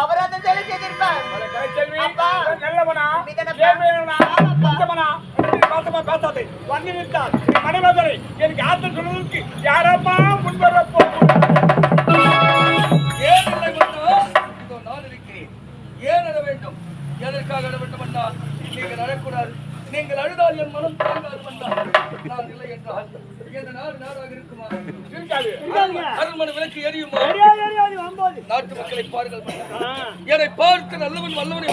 அவர் அந்த செயலை செய்திருப்பார். அப்பா நல்லவனா பேசாதே வந்து நிற்கார் மனைவரை எனக்கு ஆற்றல் சொல்வதற்கு யாரப்பா முன்வரப்போ ஏன் நான் இருக்கிறேன். ஏன் அழ வேண்டும்? எதற்காக அழ வேண்டும் என்றால் நீங்கள் அழக்கூடாது. நீங்கள் அழுதால் என் மனம் தாங்காது வந்தால் நான் இல்லை என்றால் இந்த நாடு நாடாக இருக்குமா? அருள்மனை விளக்கு எரியுமா? நாட்டு மக்களை பாருங்கள். என்னை பார்த்து நல்லவன் வல்லவனை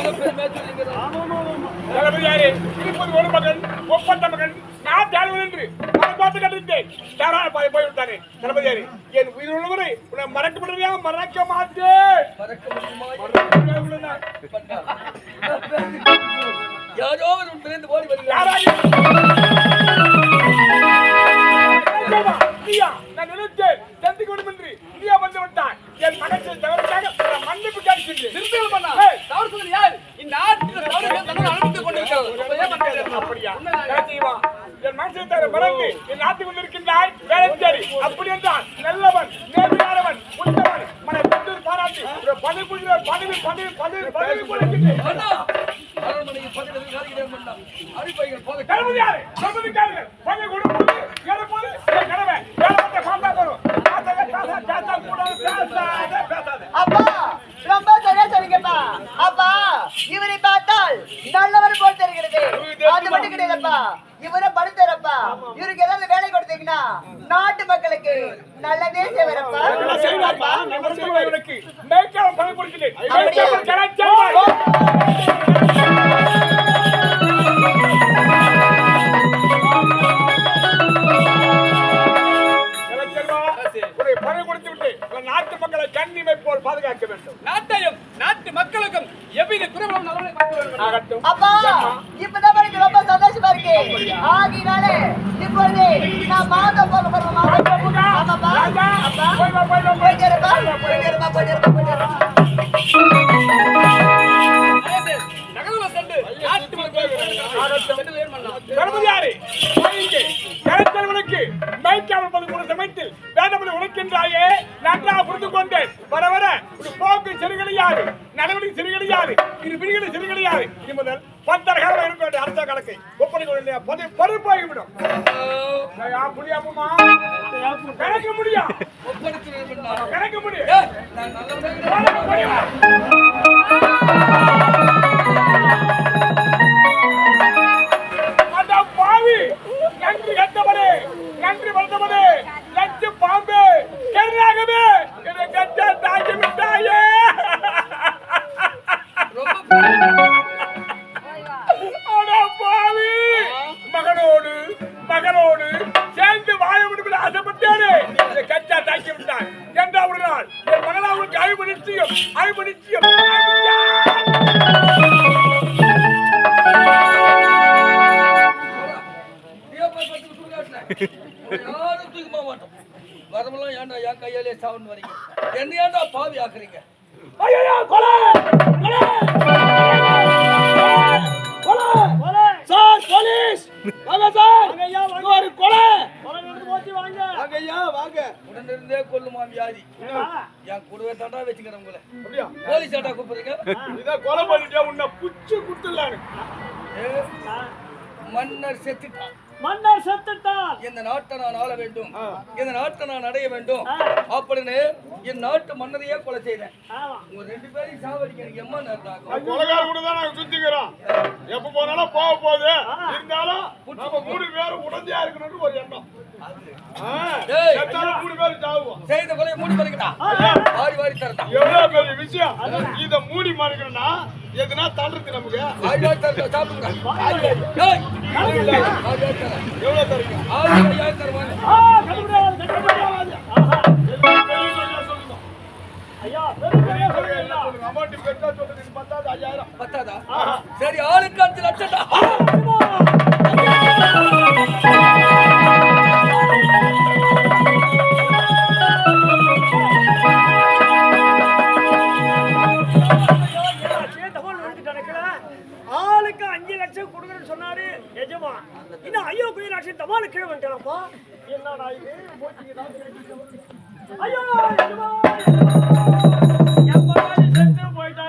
வளர்ப்பேன் ஒரு மகன் ஒப்பந்த மகன் நான் தேர்வு என்று பார்த்து கட்டிருந்தேன். போய்விட்டானே தளபதியாரே, என் உயிர் உள்ளவரை உன்னை மறக்க முடியா? மறக்க மாட்டேன். யாரோ விரைந்து ஓடி வருகிறார். நான் நினைத்தேன் சந்தி கொடுமின்றி இந்தியா வந்து விட்டான். என் மகன் தவறுக்காக மன்னிப்பு கேட்கின்றேன். அப்படியா? என் மனசை தவிர மறந்து என் நாட்டுக்கு வந்திருக்கின்றாய் வேலை. அப்படி என்றால் நல்லவன் நேர்மையானவன் உத்தவன் மனை தொண்டு பாராட்டி பதவி கொடுக்கின்றேன். இவரை பார்த்தால் நல்லவர் போல் தெரிகிறது. அது மட்டும் கிடையாதுப்பா, இவரை படுத்துறப்பா. இவருக்கு ஏதாவது வேலை கொடுத்தீங்கன்னா நாட்டு மக்களுக்கு நல்லதே செய்வாரப்பா. நாட்டு மக்களை கண்ணிமை போல் பாதுகாக்க வேண்டும். நாட்டையும் நாட்டு மக்களுக்கும் எவ்வித குறைவும் அப்பா இப்பதான் எனக்கு ரொம்ப சந்தோஷமா இருக்கு. ஆகினாலே இப்பொழுது நான் மாத போக போறேன். சமயத்தில் வேண்டபடி உழைக்கின்றாயே நன்றாக புரிந்து கொண்டேன். வர வர போக்கு சிறுகடையாது, நடவடிக்கை சிறுகடையாது, இரு பிரிகளை சிறுகடையாது. இது முதல் 10 காலம் இருக்க வேண்டிய அரச கணக்கை ஒப்படைக்க பொறுப்பாகிவிடும். கணக்க முடியும் கணக்க முடியும். பாவி நன்றி கட்டவனே, நன்றி வளர்ந்தவனே, லட்ச பாம்பு கருணாகவே என்னை கட்ட தாக்கி விட்டாயே. பாவி மகனோடு சேர்ந்து வாழ முடிவில் ஆசைப்பட்டேனே, என்னை கட்டா தாக்கி விட்டான். என்றா ஒரு நாள் என் மகனாவுக்கு ஐம்பது நிச்சயம் யாரும் தூக்க மாட்டோம். வரமெல்லாம் ஏன்டா என் கையாலே சாவன் வரீங்க? என்ன ஏன்டா பாவி ஆக்குறீங்க? சார் போலீஸ் வாங்க சார். ஒரு கொலை உடனிருந்தே கொல்லுமா வியாதி. என் கூடவே தாண்டா வச்சுக்கிறேன் உங்களை. போலீஸ் ஆட்டா கூப்பிடுறீங்க? இதான் கொலை பண்ணிட்டா உன்னை புச்சு குத்துலான்னு. மன்னர் செத்துட்டான். இந்த நாட்டை நான் ஆள வேண்டும், இந்த நாட்டை நான் அடைய வேண்டும் அப்படின்னு என் நாட்டு மன்னரையே கொலை செய்தேன். உங்க 2 பேரையும் சாவடிக்க எனக்கு எம்மா நேரம் கொலைகார கூட தான் நாங்க சுத்திக்கிறோம். எப்ப போனாலும் போக போகுது. இருந்தாலும் நம்ம 3 பேரும் உடந்தையா இருக்கணும்னு ஒரு எண்ணம். செத்தாலும் 3 பேரும் சாவுவோம். செய்த கொலையை மூடி மறைக்கடா, வாரி தரட்டா. எவ்வளவு பெரிய விஷயம். இத மூடி மறைக்கணும்னா எதுனா தள்ளுறது நமக்கு. வாரி தரட்டா, சாப்பிடுங்க. எவ்வளவு தரீங்க? 5000 தருவாங்க. பத்தாதா? சரி, ஆளுக்கு 5 லட்சம். ஆளுக்கு 5 லட்சம் கொடுக்குறேன்னு சொன்னாரு எஜமா. இன்னும் ஐயோ குயில் ஆட்சி தமால கீழே வந்துட்டேனப்பா. என்னடா இது? ஐயோ என் பங்காளி செத்து போயிட்டான்.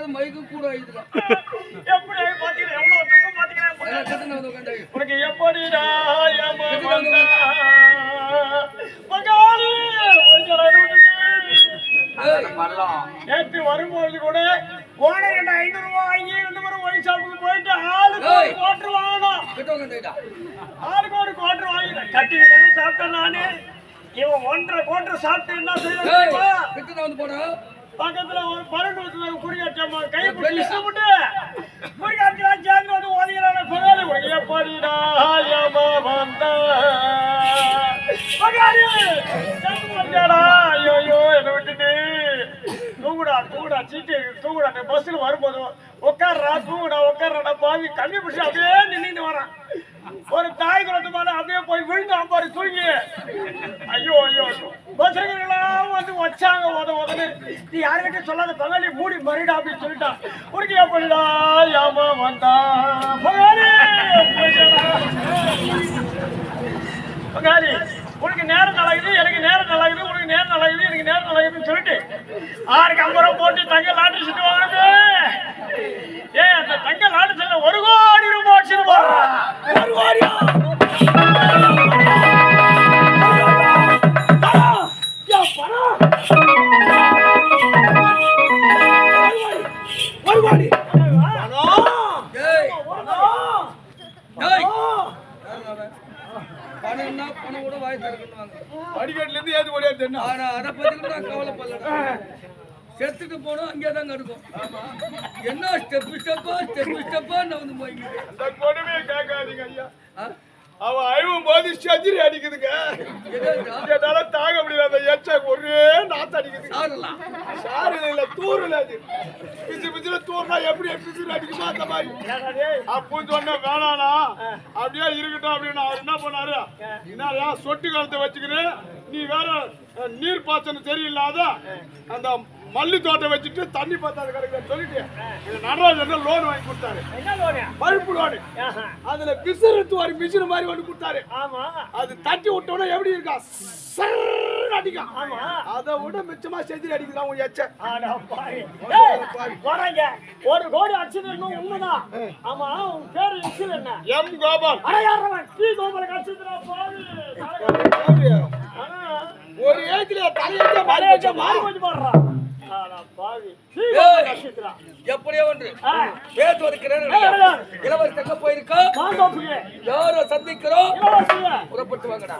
தெரியாத மைக்கு கூட ஆயிடுறா. எப்படி பாத்தீங்கன்னா எவ்வளவு துக்கம் பாத்தீங்கன்னா எல்லாம் கட்டுன வந்து உட்காந்து. உனக்கு எப்படிடா பகாலி நேற்று வரும்போது கூட ஓனர் 500 ரூபாய் வாங்கி 2 பேரும் ஒயின் ஷாப்புக்கு போயிட்டு ஆளுக்கு ஒரு குவார்டர் வாங்கணும். கிட்ட உட்காந்துடா. ஆளுக்கு ஒரு குவார்டர் வாங்கி கட்டிக்கிட்டு சாப்பிட்டேன் நானு. இவன் 1.5 குவார்டர் சாப்பிட்டு என்ன செய்யலாம்? கிட்ட வந்து போனா பக்கத்துல ஒரு பரண்டு குறிகாட்சியம்மா கை பிடிச்சு இஷ்டப்பட்டு குறிகாட்சியெல்லாம் சேர்ந்து வந்து ஓதிக்கிறான பகாலி உனக்கு எப்படிடா ஏமா வந்த பகாலி ஐயோ என்னை விட்டுட்டு தூங்குடா சீட்டு தூங்குடா அந்த பஸ்ல வரும்போது உட்கார்றா உட்கார்றா பாவி கண்ணி பிடிச்சி அப்படியே நின்றுட்டு வரான். ஒரு தாய் குளத்து மேல அப்படியே போய் விழுந்து அம்பாரு தூங்கி ஐயோ பசங்களெல்லாம் வந்து வச்சாங்க உதன்னு நீ யாருக்கிட்ட சொல்லாத பகாலி மூடி மறிடா அப்படின்னு சொல்லிட்டான். உனக்கு எப்படிடா ஏமா வந்தா பகாலி பகாலி உனக்கு நேரம் நல்லாகுது எனக்கு நேரம் நல்லாகுது உனக்கு நேரம் நல்லாகுது எனக்கு நேரம் நல்லாகுதுன்னு சொல்லிட்டு 6 ரூபாய் போட்டு தங்க லாட்டரி சீட்டு வாங்குது. ஏன் அந்த தங்க லாட்டரி சீட்டுல 1 கோடி ரூபாய் அடிச்சிருவா. 1 கோடியா? பணம்னா பணம் கூட வாய் திறக்கணுவாங்க. அடிக்கட்டுல இருந்து ஏது ஓடியாரு என்ன? ஆனா அதை பத்தி நான் கவலைப்படல. செத்துட்டு போனோம் அங்கே தான் இருக்கும். என்ன ஸ்டெப்பா நான் வந்து போய் அந்த கொடுமையை கேட்காதீங்க ஐயா. அவன் அழுவும் போது செஞ்சிரி அடிக்குதுங்க. என்னால தாங்க முடியல. அந்த எச்ச ஒரே நாத்து அடிக்குது. சாரு இல்ல தூரல அது பிச்சு தூர்னா எப்படி பிச்சு அடிக்குமா அந்த மாதிரி அப்போ சொன்ன வேணானா அப்படியே இருக்கட்டும் அப்படின்னு அவர் என்ன பண்ணாரு, என்ன சொட்டு காலத்தை வச்சுக்கிறேன் நீ வேற நீர் பாய்ச்சல் சரியில்லாத அந்த மல்லி தோட்டம் வச்சுட்டு தண்ணி பத்தாது கிடைக்கும் சொல்லிட்டு நடராஜன் லோன் வாங்கி கொடுத்தாரு. பழுப்பு லோனு. அதுல பிசுறுத்து ஒரு மிஷின் மாதிரி ஒண்ணு கொடுத்தாரு. அது தட்டி விட்டோம்னா எப்படி இருக்கா அடிக்கா. அதை விட மிச்சமா செஞ்சு அடிக்குதான் உன் எச்ச. 1 கோடி அடிச்சது உண்மைதான். ஆமா உன் பேரு இன்சில் என்ன? எம் கோபால். கோபால் கட்சிதுரா பாவி. ஒரு ஏஜ்ல தலையெழுத்த மாறி போச்சு போடுறா. எப்படியோ ஒன்று பேசுவதற்கு இளவரசி தங்க போயிருக்கா. யாரோ சந்திக்கிறோம் புறப்பட்டு வாங்கடா.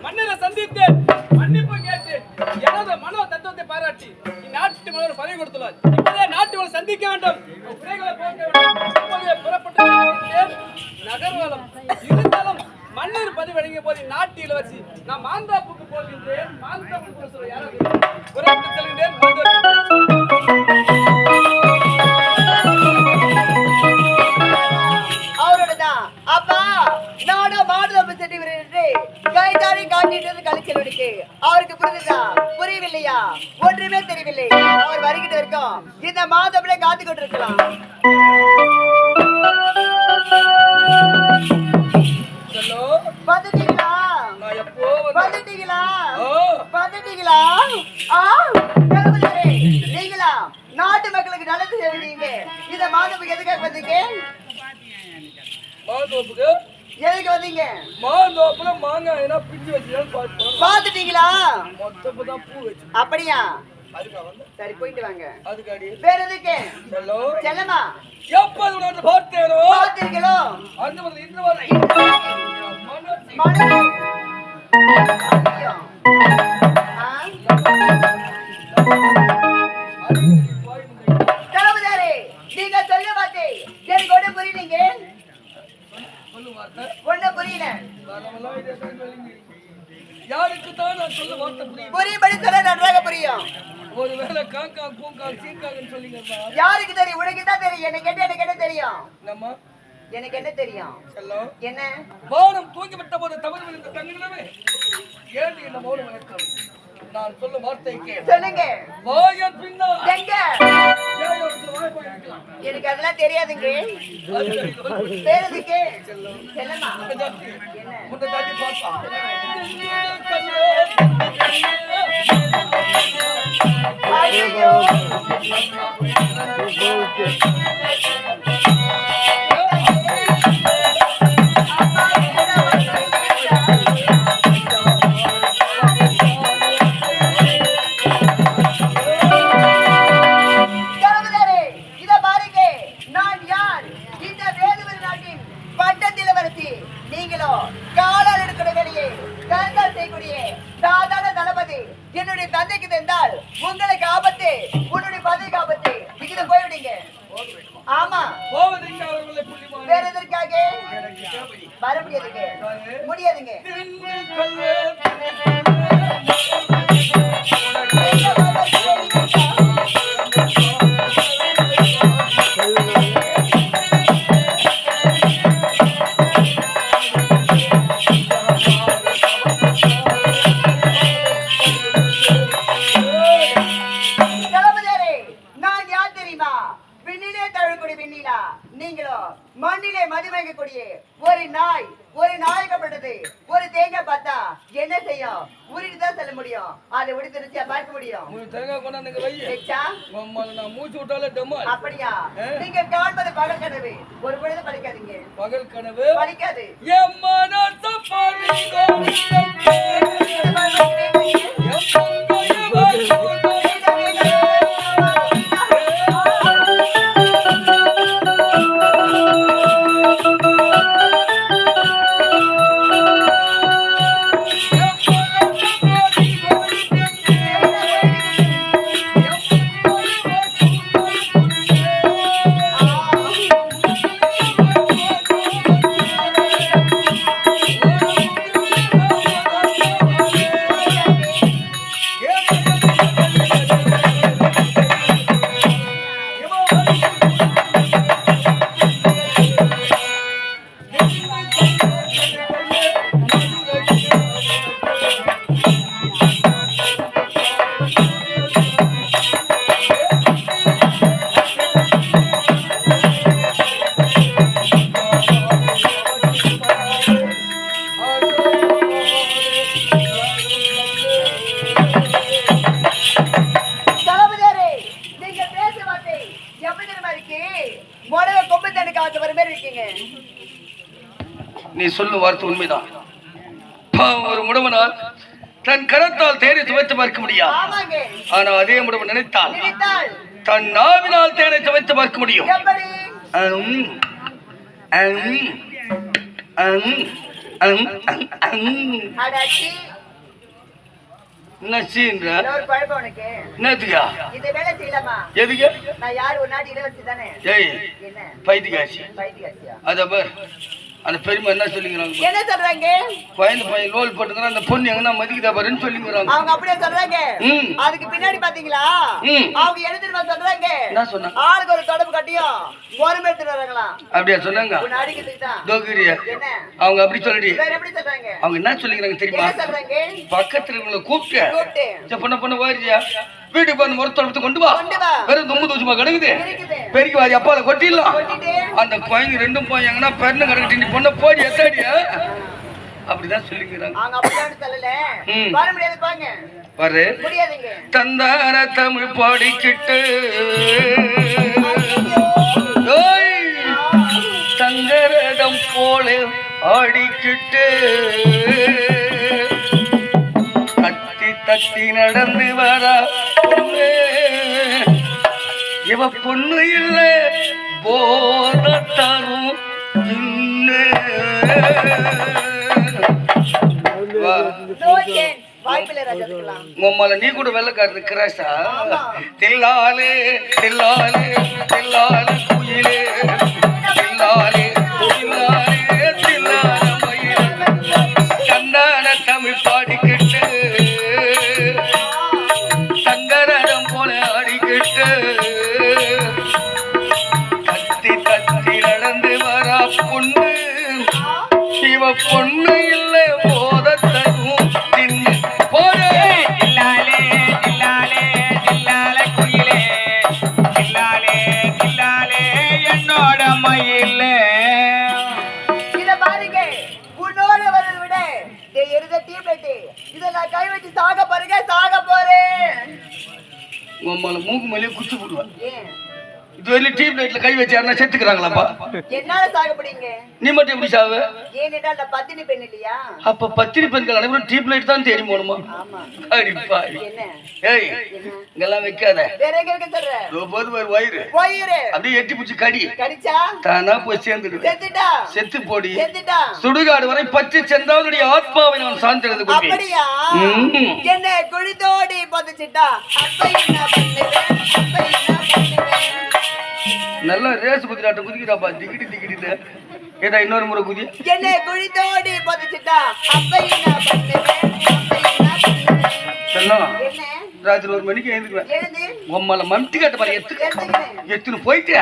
மன்னரை சந்தித்தேன், மன்னிப்பு கேட்டு எனது மனோ தத்துவத்தை பாராட்டி இந்நாட்டு மன்னர் பதவி கொடுத்துள்ளார். இப்போதே நாட்டு மன்னர் சந்திக்க வேண்டும், புறப்பட்டு நகர்வலம் இருந்தாலும் மன்னர் பதவி வழங்கிய போது நாட்டு இளவரசி நான் மாந்தாப்புக்கு போகின்றேன். மாந்தாப்புக்கு யாராவது புறப்பட்டு செல்கின்றேன். அவரோடதான் அப்பா நாடா மாடுதப்பு செட்டி கைதாரி காட்டிட்டு கழிச்சலுக்கு அவருக்கு புரிஞ்சுதா புரியவில்லையா? ஒன்றுமே தெரியவில்லை. அவர் வருகிட்டு இருக்கோம் இந்த மாதப்பிள்ளை காத்து கொண்டு இருக்கலாம். வந்துட்டீங்களா? நீங்களா நாட்டு மக்களுக்கு நல்லது செய்வீங்க. இந்த மாதத்துக்கு எதுக்காக வந்தீங்க? மாந்தோப்புக்கு எதுக்கு வந்தீங்க? மாந்தோப்புல மாங்காய் பிஞ்சு வச்சு பாத்துட்டீங்களா? மொத்தப்பதான் பூ வச்சு. அப்படியா? சரி போயிட்டு வாங்க. அதுக்காடி வேற எதுக்கு? செல்லமா எப்போது உனக்கு பார்த்தேனோ பார்த்தீங்களோ அந்த மாதிரி இந்த வரை நீங்க சொல்ல மாட்டே எனக்கு ஒண்ணு புரியலீங்க. ஒண்ணு புரியல. யாருக்கு தான் நான் சொல்ல வார்த்தை புரியும்? புரியும்படி சொல்ல நன்றாக புரியும். ஒருவேளை காக்கா பூங்கா சீக்காங்கன்னு சொல்லிங்க. யாருக்கு தெரியும்? உனக்கு தான் தெரியும். என்ன கேட்டு எனக்கு என்ன தெரியும்? நம்ம எனக்கு என்ன தெரியும்? செல்லம், என்ன? வானம் தூங்கிவிட்ட போது தவறு விழுந்த தங்கங்களே, ஏன் என்ன மௌனம் இருக்கிறது? நான் சொல்லும் வார்த்தைக்கு சொல்லுங்க. வாயன் பின்னா எங்க? ஏன் ஒருத்தர் வாய் போய் இருக்கலாம்? எனக்கு அதெல்லாம் தெரியாதுங்க. அது சரி. பேருதுக்கு செல்லம்மா. என்ன? முன்ன தாண்டி பாப்பா. ஐயோ. கணவனே, இத பாருங்க. நான் யார்? இந்த வேலுவர் நாட்டின் பட்டத்திலவரசி. நீங்களோ காலால் எடுக்கிற வேலையை கருத்தால் செய்யக்கூடிய சாதாரண தளபதி. என்னுடைய தந்தைக்கு தெரிந்தால் உங்களுக்கு ஆபத்து, உன்னுடைய பதவிக்கு ஆபத்து. இங்கிட்டு போய்விடுங்க. ஆமா, போவதற்கு அவர்களை புள்ளிமான் வேற எதற்காக எனக்கு தேவை. வர முடியாதுங்க. முடியாதுங்க. தளபதியாரே, நான் யார் தெரியுமா? விண்ணிலே தழுவக்கூடிய விண்ணிலா. நீங்களோ மண்ணிலே மதிமயங்கக்கூடிய ஒரு நாய். ஒரு நாயகப்பட்டது. ஒரு தேங்காய் பார்த்தா என்ன செய்யும்? உருட்டி தான் செல்ல முடியும். அதை உடித்து ருச்சியா பார்க்க முடியும். மூணு தேங்காய் கொண்டாந்து வை. வச்சா? நான் மூச்சு விட்டாலே டம்மால். அப்படியா? நீங்க காண்பது பகல் கனவு. ஒரு பொழுது படிக்காதீங்க. பகல் கனவு படிக்காது. என் மனச பாருங்கோ. தளபதியாரே, நீங்க பேச வார்த்தை எப்படி தெரியுமா இருக்கு? மொடவ கொம்பு தண்ணி காத்து வர மாதிரி இருக்கீங்க. நீ சொல்லும் வார்த்தை உண்மைதான். பாவம், ஒரு முடவனால் தன் கரத்தால் தேரை துவைத்து பார்க்க முடியாது. ஆமாங்க. ஆனா அதே முடவன் நினைத்தால் நினைத்தால் தன் நாவினால் தேரை துவைத்து பார்க்க முடியும். எப்படி? அம், அம், அம், அம், அம், அம். அடாச்சி, என்ன சீன்ற? இன்னொரு குழப்பம் உனக்கு. என்னத்துக்கா? இந்த வேலை செய்யலாமா? எதுக்கு? நான் யார்? ஒரு நாட்டு இளவரசி தானே. ஏய், என்ன பைத்தியக்காட்சி. பைத்தியக்காரசியா? அத பார், அந்த பெருமை என்ன சொல்லிக்கிறாங்க? என்ன சொல்றாங்க? பயந்து பையன் லோல் போட்டுக்கிறான், அந்த பொண்ணு எங்கன்னா மதிக்குதா பாருன்னு சொல்லிக்கிறாங்க. அவங்க அப்படியே சொல்றாங்க. ம். அதுக்கு பின்னாடி பாத்தீங்களா? ம். அவங்க எழுதிட்டு வந்து சொல்றாங்க. என்ன சொன்னாங்க? ஆளுக்கு ஒரு தொடப்பு கட்டியும் ஒரு எடுத்துட்டு வராங்களாம். அப்படியா சொன்னாங்க? உன்னை அடிக்கிறதுக்கு தான். தோகிரியா? என்ன? அவங்க அப்படி சொல்லி வேற எப்படி சொல்றாங்க? அவங்க என்ன சொல்லிக்கிறாங்க தெரியுமா? என்ன சொல்றாங்க? பக்கத்துல இவங்களை கூப்பிட்டு கூப்பிட்டு "சே, பொண்ண வாரியா, வீட்டுக்கு வந்து முறத்தொடுத்து கொண்டு வா, கொண்டு வா. வெறும் தும்பு தூசுமா கிடக்குது, இருக்குது. பெருக்கி வாரி அப்பால கொட்டிடலாம், கொட்டிட்டு அந்த குழந்தை ரெண்டும் போய் எங்கன்னா பெருன்னு கிடக்கிட்டு நீ பொண்ணை போடி எத்தாடியா." அப்படிதான் சொல்லிக்கிறாங்க. அவங்க அப்படியே சொல்லல. ம். வர முடியாது பாங்க. வரு முடியாதுங்க. தந்தான தமிழ் பாடிக்கிட்டு ஓய், தங்கரதம் போல ஆடிக்கிட்டு தட்டி தட்டி நடந்து வரா பொண்ணு. இவ பொண்ணு இல்ல போத தரும் வாய்ப்பில்லை ராஜாக்கலாம். உம்மல நீ கூட வெள்ளக்காரது கிராஷா? தில்லாலே தில்லாலே தில்லாலே குயிலே, தில்லாலே தில்லாலே தில்லால மயிலே, கண்டான தமிழ் பாடிக்கிட்டு சங்கரதம் போல ஆடிக்கிட்டு தத்தி தத்தி நடந்து வரா ஒண்ணு இல்ல போதத்தரும் தின்னு போற தில்லாலே தில்லாலே தில்லாலே குயிலே தில்லாலே தில்லாலே என்னோட மயிலே. இத பாருங்க, உன்னோட வரதை விட எருத டீப்லைட் இத நான் கை வச்சு சாக போறேன். உம்மல மூக்கு மேலே குச்சி போடுவேன். ஏன் இதுவரை டியூப் லைட்ல கை வச்சு யாரா செத்துக்கிறாங்களாப்பா? என்னால சாகப்படுங்க? நீ மட்டும் எப்படி சாவு? ஏனென்றா அந்த பத்தினி பெண் இல்லையா? அப்ப பத்தினி பெண்கள் அனைவரும் டியூப் லைட் தான் தேடி போகணுமா? ஆமா. அடிப்பா. என்ன ஏய், இங்கெல்லாம் வைக்காத. வேற எங்க இருக்க சொல்ற? போது ஒரு வயிறு போயிரு. அப்படியே எட்டி பிடிச்சி கடி. கடிச்சா தானா போய் சேர்ந்துடுவேன். செத்துட்டா. செத்து போடி. செத்துட்டா. சுடுகாடு வரை பற்றி சென்றாவுடைய ஆத்மாவை நான் சார்ந்தெழுது கொண்டேன். அப்படியா? என்ன குழிதோடி பதிச்சிட்டா? அப்ப என்ன பண்ணுவேன்? நல்லா ரேஸ் குதிராட்டம் குதிக்கிறாப்பா. டிகிடி டிகிடின்னு ஏதா இன்னொரு முறை குதி. என்ன குழிதோடி பதிச்சிட்டா? அப்ப என்ன பண்ணுவேன்? சொன்னா என்ன ராத்திரி 1 மணிக்கு எழுந்துக்குவேன். எழுந்து உம்மல மம்டி கட்ட பாரு எத்துன்னு போயிட்டு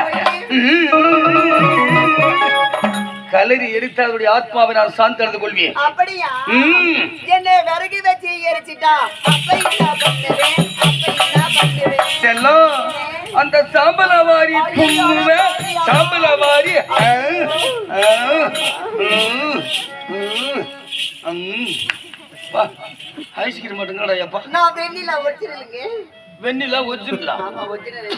கலரி எரித்தாளுடைய ஆத்மாவை நான் சார்ந்தெழுது கொள்வேன். அப்படியா? என்ன விறகு வச்சு எரிச்சிட்டா? அப்ப என்ன பண்ணுவேன்? செல்லம் அந்த சாம்பலவாரி புண்ணுவே சாம்பலவாரி ஐஸ்கிரீம் மட்டுங்கடா எப்பா. நான் வெண்ணிலா ஒரிஜினலுங்க. வெண்ணிலா ஒரிஜினலா? ஆமா ஒரிஜினல்.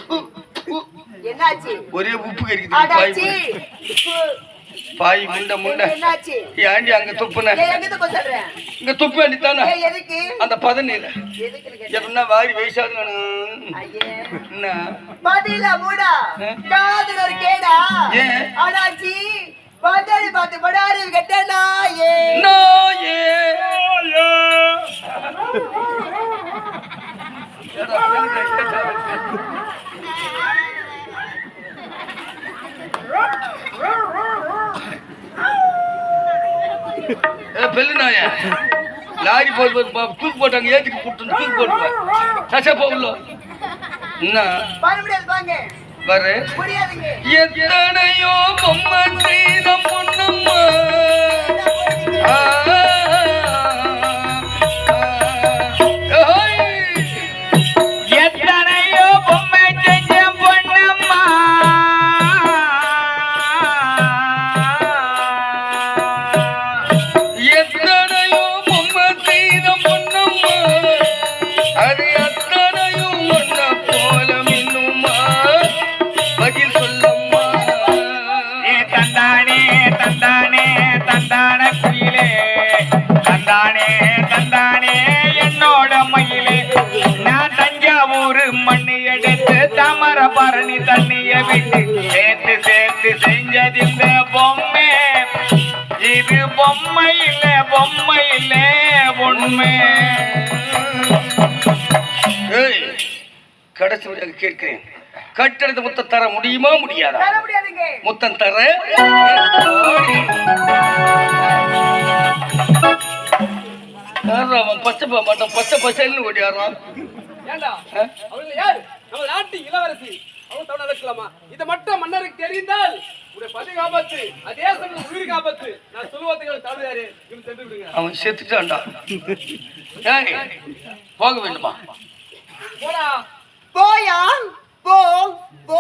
என்னாச்சு? ஒரே உப்பு அடாச்சி. கறிக்குது பாய் முண்ட முண்ட. என்னாச்சு? ஏண்டி அங்க துப்புன? எங்க துப்ப சொல்றேன்? இங்க துப்பு வேண்டித்தானே? எதுக்கு? அந்த பதநீர் எதுக்குன்னு கேட்டா? எப்படின்னா வாரி வயசாது ஐயே. என்ன பதில மூடா. காதுல ஒரு கேடா. ஏன்? அடாச்சி. பந்தாடி பார்த்து படாரி கட்டனா ஏ. நாயே பெல்லு நாய லாரி போட்டு தூக்கு போட்டாங்க. ஏத்திட்டு போட்டு தூக்கு போட்டுருவேன். சச்சா போகல என்ன மறுபடியும் வாங்க. வரு புரியாதுங்க. எத்தனையோ பொம்மை செய்த பொண்ணம்மா எத்தனையோ பொம்மை செஞ்ச பொண்ணம்மா எத்தனையோ பொம்மை செய்த பொண்ணம்மா அது எத்தனையும் ஒன்ன போல மின்னுமா பதில் சொல்லம்மா. தந்தானே தந்தானே தந்தான குயிலே தந்தானே தந்தானே என்னோட மயிலே. நான் தஞ்சாவூர் மண்ணு எடுத்து தாமர பரணி தண்ணிய விட்டு சேர்த்து சேர்த்து செஞ்சது இந்த பொம்மை. இது பொம்மை இல்ல உண்மை. ஏய், கடைசி வரையாக கேட்கிறேன். கட்டடத்தை முத்தம் தர முடியுமா முடியாதா? தர முடியாதுங்க. முத்தம் தர அவன் பச்சை போக மாட்டான். பச்சை பச்சைன்னு ஓடியாரான். ஏண்டா அவர்கள் யார்? நம்ம நாட்டு இளவரசி. அவங்க தவறு நடக்கலாமா? இதை மட்டும் மன்னருக்கு தெரிந்தால் உடைய பதவி காப்பாத்து, அதே சமயம் உயிர் காப்பாத்து. நான் சொல்லுவதுக்கு தவறு இவன் சென்று விடுங்க. அவன் செத்துட்டான்டா. ஏய், போக வேண்டுமா? போடா. போயா போ போ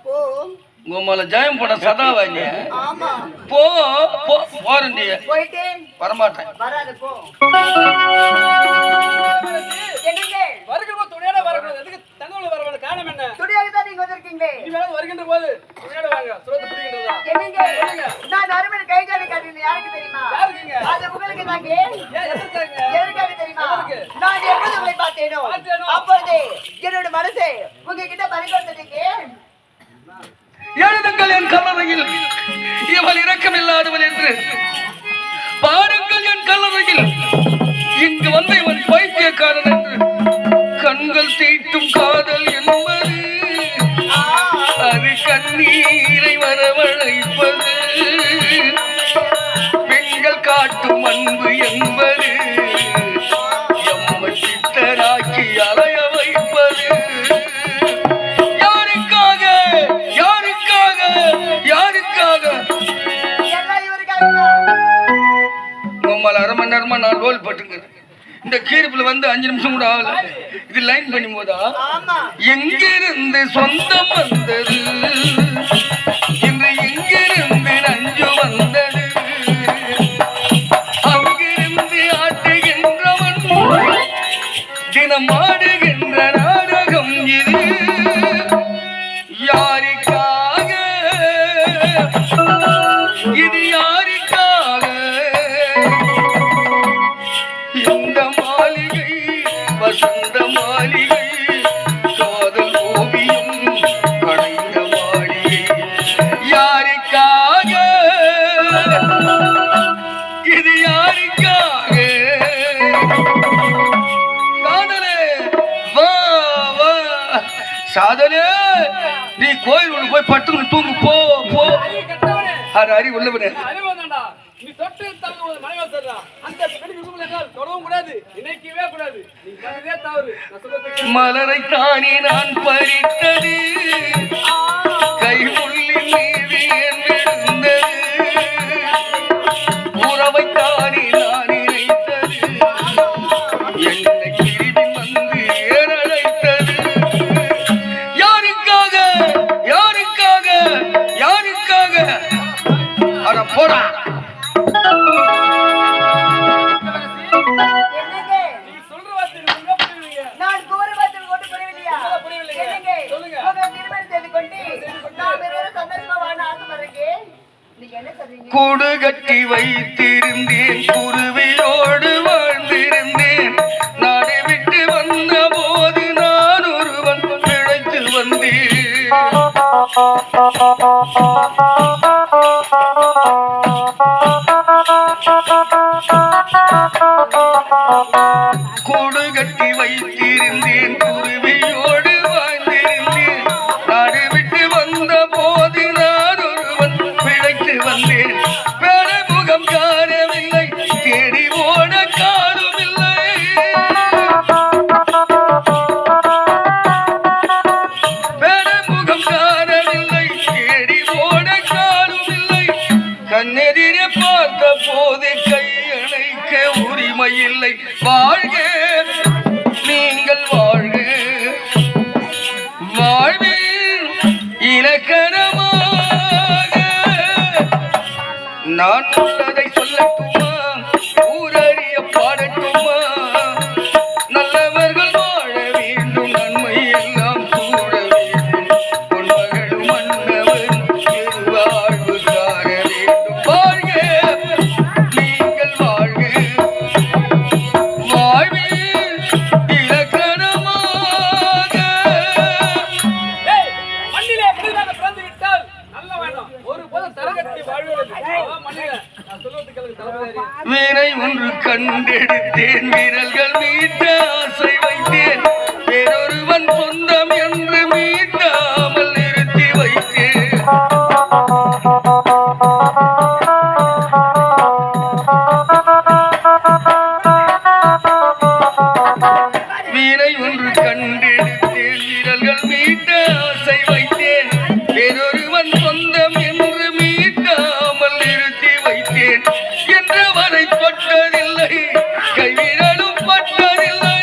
போ. உங்களை ஜெயம் பண்ண சதாவாங்க. ஆமா போ போ போறண்டி. போயிட்டு வரமாட்டேன். வராது போ. என்னங்க வருகிற போது துணையோட வரக்கூடாது. எதுக்கு தங்கோல வர வேண்டிய காரணம் என்ன? துடியாக தான் நீங்க வந்திருக்கீங்களே. இனிமேல் வருகின்ற போது துணையோட வாங்க. சுரத்து பிடிக்கின்றதா? என்னங்க நான் அருமையான கை காட்டி காட்டினேன். யாருக்கு தெரியுமா? யாருக்குங்க? அது உங்களுக்கு தாங்க. ஏன் எதுக்காங்க? எதுக்காக தெரியுமா? எதற்கு? நான் எப்போது உங்களை பார்த்தேனோ அப்பொழுது என்னோட மனசு உங்ககிட்ட பறிகொடுத்ததுங்க. எழுதுங்கள் என் கல்லறையில் இவள் இரக்கமில்லாதவள் என்று. பாருங்கள் என் கல்லறையில் இங்கு வந்த இவன் பைத்தியக்காரன் என்று. கண்கள் தீட்டும் காதல் என்பது அது கண்ணீரை வரவழைப்பது. பெண்கள் காட்டும் அன்பு என்பது எம்மை சித்தராக்கி அலைய வைப்பது. யாருக்காக எல்லாம் இவருக்காக தான். உம்மால அரை மணி நேரமா நான் ரோல் பட்டுங்கிறேன். இந்த கீரிப்புல வந்து 5 நிமிஷம் கூட ஆகல. இது லைன் பண்ணி போதா ஆமா எங்கிருந்து சொந்தம் வந்தது இன்று எங்கிருந்து நஞ்சு வந்தது அங்கிருந்து ஆட்டுகின்றவன் தினம் ஆடுகின்ற நாடகம் இது யாருக்காக இது யாருக்காக இந்த மாளிகை வசந்த மாளிகை காதல் ஓவியம் அடைந்த மாளிகை யாருக்காக இது யாருக்காக காதலே வா வா சாதனே நீ கோயில் உள்ள போய் பட்டுன்னு தூங்கு போ போ அது அறிவு உள்ளவனே நீ தொட்டு தங்க மனைவா சொல்றா அந்த பெண் விரும்புகிறால் தொடவும் கூடாது நினைக்கவே கூடாது நீ பண்ணதே தவறு நான் சொல்றது மலரை தானே நான் பறித்தது கை முள்ளின் மீது என் விழுந்தது உறவை தானே நான் நினைத்தது என்னை கிருமி வந்து ஏறழைத்தது யாருக்காக யாருக்காக யாருக்காக அட போடா என்னங்க நீ சொல்ற வார்த்தை நீங்க புரியுவீங்க நான் கூறுவதில் ஒன்று புரியவில்லையா புரியவில்லைங்க. என்னங்க சொல்லுங்க. உங்க திருமணம் செய்து கொண்டு நான் வேற சந்தோஷமா வாழ ஆசைப்படுறீங்க நீங்க என்ன சொல்றீங்க கூடு கட்டி வைத்திருந்தேன் குருவியோடு வாழ்ந்திருந்தேன் நாடை விட்டு வந்த போது நான் ஒருவன் பிழைத்து வந்தேன் கூடு கட்டி வைத்திருந்தேன் குருவியோடு வாழ்ந்திருந்தேன் நாடு விட்டு வந்த போது நான் ஒருவன் பிழைத்து வந்தேன் பெருமுகம் காணவில்லை தேடி ஓட காணவில்லை பெருமுகம் காணவில்லை தேடி ஓட காணவில்லை கண்ணெதிரே பார்த்த போது கையணைக்க உரிமை இல்லை வாழ்க நீங்கள் வாழ்க வாழ்வில் இலக்கணமாக நான் உள்ளதை சொல்லட்டுமா ஊரறிய பாடட்டுமா நல்லவர்கள் வாழ வேண்டும் நன்மை எல்லாம் கூட வேண்டும் பொன்மகளும் மன்னவர் திருவாழ்வு கார வேண்டும் வாழ்க நீங்கள் வாழ்க வாழ்வில் இலக்கணமாக ஏய் மண்ணிலே புதிதாக பிறந்து விட்டால் நல்ல வேண்டாம் ஒரு போதும் தரகட்டி வாழ்வது மண்ணிலே நான் சொல்வது கேளுங்க தளபதி வீணை ஒன்று கண்டெடுத்தேன் வீரர்கள் மீட்ட ஆசை வைத்தேன் வேறொருவன் சொந்தம் என்று மீட்டாமல் நிறுத்தி வைத்தேன் வீணை ஒன்று கண்டெடுத்தேன் வீரர்கள் மீட்ட ஆசை வைத்தேன் வேறொருவன் சொந்தம் என்று மீட்டாமல் நிறுத்தி வைத்தேன் என்றவரை தொட்டதில்லை கைவிரலும் பட்டதில்லை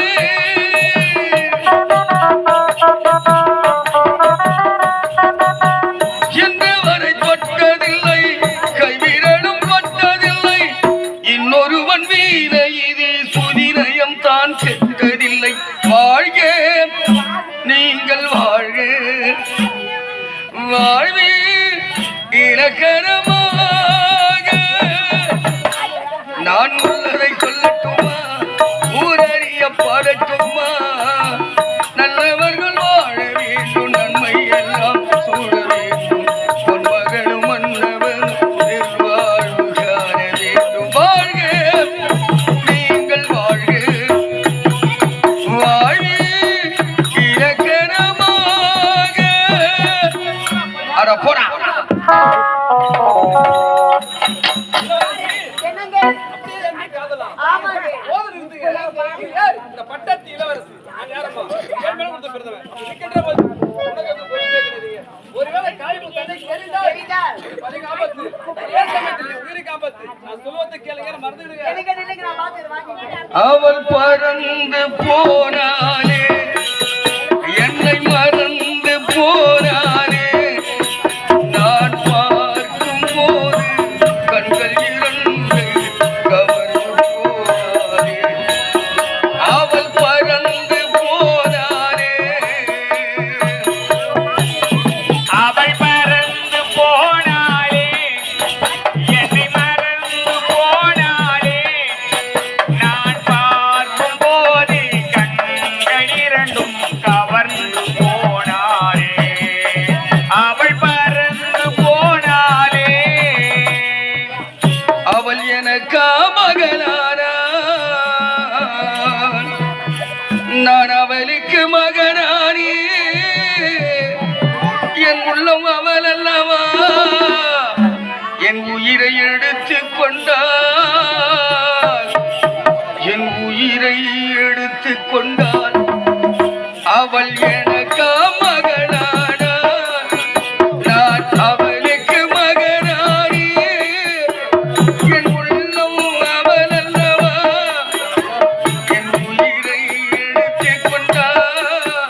என்றவரை தொட்டதில்லை கைவிரலும் பட்டதில்லை இன்னொருவன் வீணை இது சுதிநயம் தான் சென்றதில்லை வாழ்க நீங்கள் வாழ்க வாழ்வில் இலக்கணமாக நான் உள்ளதை சொல்லட்டுமா ஊரறிய பாடட்டுமா நல்லவர்கள் வாழ வேண்டும் நன்மை எல்லாம் சூழ வேண்டும் பொன்மகளும் மன்னவன் திருவாழ்வு காண வேண்டும் வாழ்க நீங்கள் வாழ்க வாழ்வில் இலக்கணமாக அட போடா என்னங்க ஆமாங்க போதும் நிறுத்துங்க. ஏய், இந்த பட்டத்து இளவரசி நான் யாரம்மா என் மேல கொடுத்த பிறந்தவன் இருக்கின்ற போது உனக்கு அந்த பொறுப்பே கிடையாது ஒருவேளை காய்ப்பு தன்னை தெரிந்தால் தெரிந்தால் பலிங்க ஆபத்து ஏன் சமயத்தில் உயிருக்கு ஆபத்து. நான் சொல்வதை கேளுங்க, மறந்துடுங்க. எனக்கு நிலைக்கு நான் பார்த்து வாங்கிக்கிறேன். அவள் பறந்து போனாலே, என்னை மறந்து போனாலே, நான் பார்க்கும் போது கண்கள் இரண்டு கவர்ந்து போனாலே. அவள் பறந்து போனாலே, அவள் பறந்து போனாளே, என்னை மறந்து போனாளே, நான் பார்க்கும் போது கண்கள் இரண்டும் கவர்ந்து போனாளே. அவள் பறந்து போனாளே. அவள் எனக்கா மகனானாள், நான் அவளுக்கு மகனானே. என் உள்ளம் அவள் அல்லவா, என் உயிரை எடுத்துக் கொண்டாள், என் உயிரை எடுத்துக் கொண்டாள். அவள் எனக்கா மகனானாள், நான் அவளுக்கு மகனானே. என் உள்ளம் அவள் அல்லவா, என் உயிரை எடுத்துக் கொண்டாள்,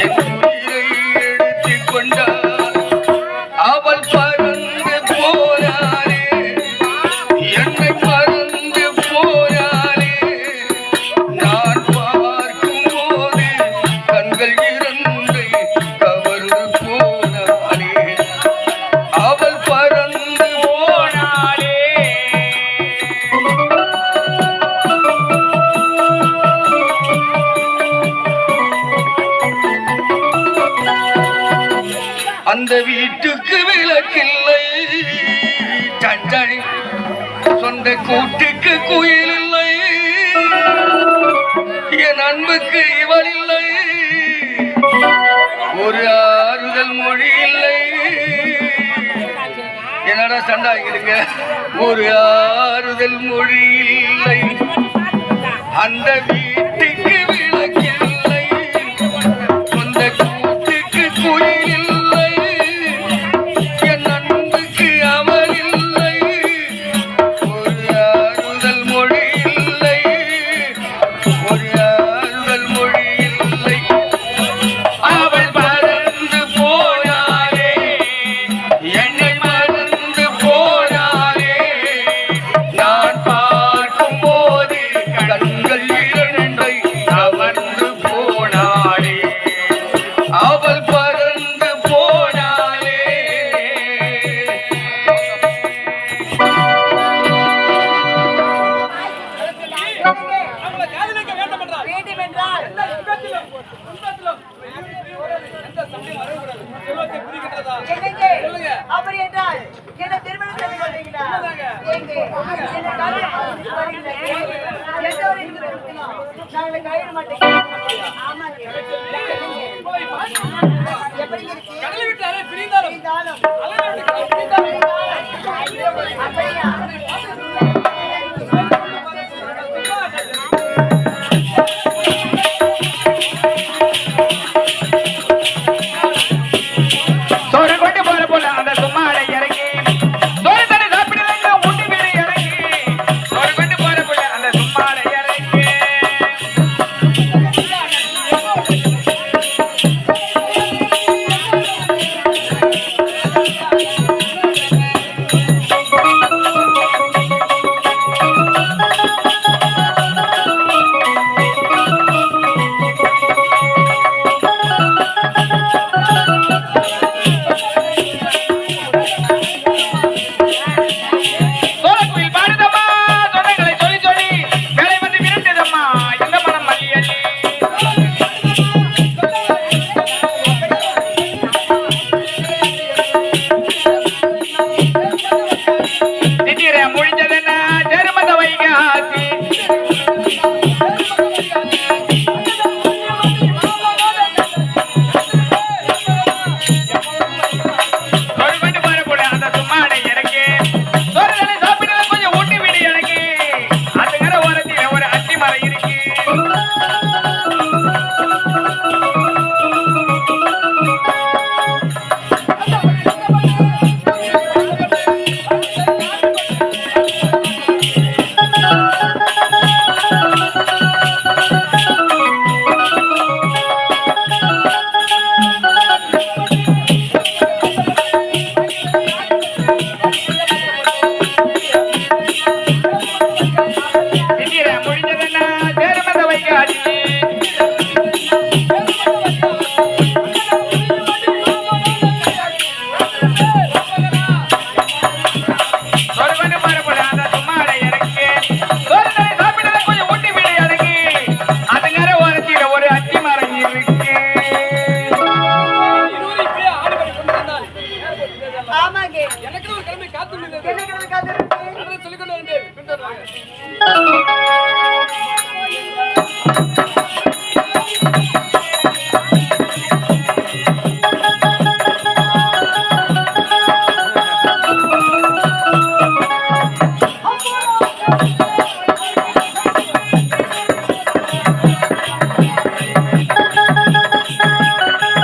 என் உயிரை எடுத்துக் கொண்டாள். அவள் பறந்து போனாளே, என்னை மறந்து போனாளே, நான் பார்க்கும் போது கண்கள் இரண்டை கவர்ந்து போனாளே. அவள் பறந்து போனாளே. அந்த வீட்டுக்கு விளக்கில்லை, சஞ்சனை சொந்த கூட்டுக்கு குயில் இல்லை, என் அன்புக்கு இவள் இல்லை, ஒரு ஆறுதல் மொழி இல்லை. என்னடா சண்டாகிடுங்க, ஒரு ஆறுதல் மொழி இல்லை. அந்த வீட்டுக்கு விளக்கில்லை, சொந்த கூட்டுக்கு குயில் இல்லை, என் அன்புக்கு அவள் இல்லை, ஒரு ஆறுதல் மொழி இல்லை, ஒரு ஆறுதல் மொழி இல்லை. அவள் பறந்து போனாளே, என்னை மறந்து போனாளே, நான் பார்க்கும் போது கண்கள் இரண்டை கவர்ந்து போனாளே. அவள் பறந்து போனாளே. அவளை காதலிக்க வேண்டும் என்றால் வேண்டும் என்றால் எந்த இன்பத்திலும், துன்பத்திலும் எந்த சண்டையும் வரக்கூடாது. சொல்வதை புரிகின்றதா? என்னங்க? சொல்லுங்க. அப்படி என்றால் என்ன திருமணம் செய்து கொள்றீங்களா? ஏங்க? என்ன கல்யாணம் ஆகுது பாருங்களேன். எந்த ஒரு இடத்திலும் நாங்கள் கையிட மாட்டேங்க. ஆமாங்க. எப்படி இருக்கு? கடலை விட்டாரே பிரிந்தாலும் இருந்தாலும் அலை விட்டு பிரிந்தாலும் அப்படியா? சோறு கொண்டு போற போல அந்த சும்மாடை இறங்கி, சோறு தண்ணி சாப்பிடுறதுக்கு உண்டு வீடு இறங்கி, சோறு கொண்டு போற போல அந்த சும்மாடை இறங்கி. சோழக்குயில் பாடுதம்மா, சொந்தங்களை சொல்லி சொல்லி வேலை வந்து விரட்டுதம்மா, இந்த மனம் மல்லியல்லி. திடீர முடிஞ்சதென்ன ஜெருமத வைகாசி, சோறு கொண்டு போற போல அந்த சும்மாடை இறங்கி, சோறு தண்ணி சாப்பிடுறதுக்கு கொஞ்சம் ஊட்டி வீடு இறங்கி, அதுங்கிற ஓரத்தில் ஒரு அத்தி மரம் இருக்கு. எனக்கு ஒரு கிழமை காத்துள்ளது என்ன கிழமை காத்திருக்கு சொல்லிக்கொண்டு வந்தேன்